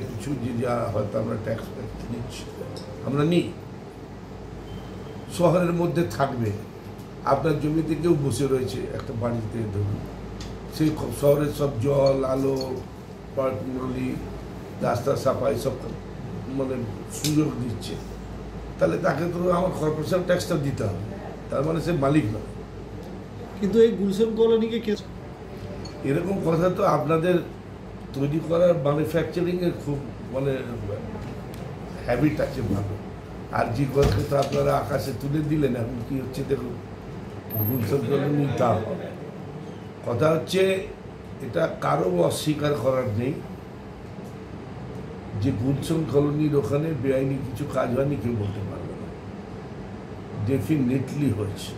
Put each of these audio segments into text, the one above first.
কিছু যে যা হয়তো আমরা ট্যাক্স নিচ্ছি আমরা নিই, শহরের মধ্যে থাকবে, আপনার জমিতে কেউ বসে রয়েছে একটা বাড়িতে, ধরুন সেই শহরের সব জল আলো নলি রাস্তা সাফাই সব মানে সুযোগ দিচ্ছে, তাহলে তাকে তো আমার কর্পোরেশন ট্যাক্সটা দিতে হবে, তার মানে সে মালিক নয়। কিন্তু এই গুলশান কলোনিকে কে, এরকম কথা তো আপনাদের তৈরি করার ম্যানুফ্যাকচারিংয়ের খুব মানে হ্যাবিট আছে ভালো। আর যে কথা তো আপনারা আকাশে তুলে দিলেন, এখন কি হচ্ছে দেখুন, গুলশান কলোনি তা হবে। কথা হচ্ছে এটা কারো অস্বীকার করার নেই যে গুলশান কলোনির ওখানে বেআইনি কিছু কাজ হয়নি, কেউ বলতে পারবে না, ডেফিনেটলি হয়েছে।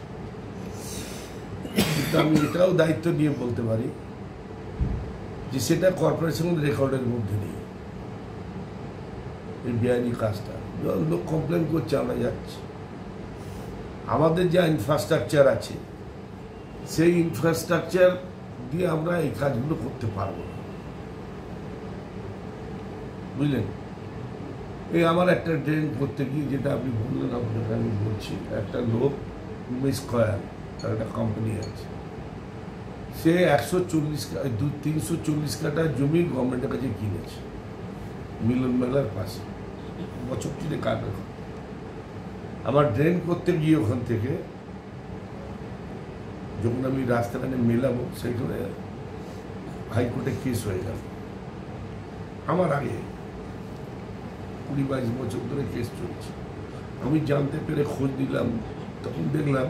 কিন্তু আমি এটাও দায়িত্ব নিয়ে বলতে পারি যে সেটা কর্পোরেশনের রেকর্ডের মধ্যে নেই, এই বেআইনি কাজটা। লোক কমপ্লেন করছে, আমরা যাচ্ছি, আমাদের যা ইনফ্রাস্ট্রাকচার আছে সেই ইনফ্রাস্ট্রাকচার দিয়ে আমরা এই কাজগুলো করতে পারবো না, বুঝলেন। এই আমার একটা ড্রেন করতে গিয়ে, যেটা আপনি বললেন, আপনাকে আমি বলছি, একটা লোক উমেশ খয়াল, তার একটা কোম্পানি আছে, সে 340 কাঠা জমি গভর্নমেন্টের কাছে কিনেছে মিলন মেলার পাশে, বছর 3 কাটা। আমার ড্রেন করতে গিয়ে ওখান থেকে যখন আমি রাস্তাখানে মেলাবো, সেখানে হাইকোর্টে কেস হয়ে গেল। আমার আগে 20-22 বছর ধরে কেস চলছে। আমি জানতে পেরে খোঁজ দিলাম, তখন দেখলাম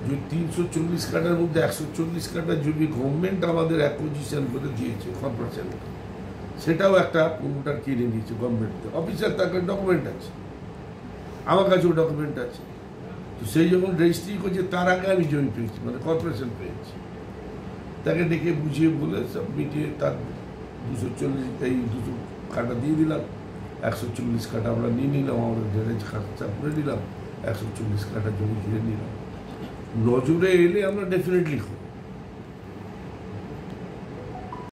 যে 340 কাঠার মধ্যে 140 কাঠা জমি গভর্নমেন্ট আমাদের অ্যাকুইজিশন করে দিয়েছে কর্পোরেশনে, সেটাও একটা প্রমোটার কিনে নিয়েছে গভর্নমেন্ট। অফিসার তার ডকুমেন্ট আছে, আমার কাছেও ডকুমেন্ট আছে। তো সেই যখন রেজিস্ট্রি করছে তার আগে আমি জমি পেয়েছি, মানে কর্পোরেশন পেয়েছি। তাকে ডেকে বুঝিয়ে বলে সব মিটিয়ে তার 240 কাঠা দিয়ে দিলাম, 140 কাঠা আমরা নিয়ে নিলাম, আমরা ড্রেনেজ খরচা করে নিলাম, 140 কাঠা জমি ঘিরে নিলাম। নজরে এলে আমরা ডেফিনেটলি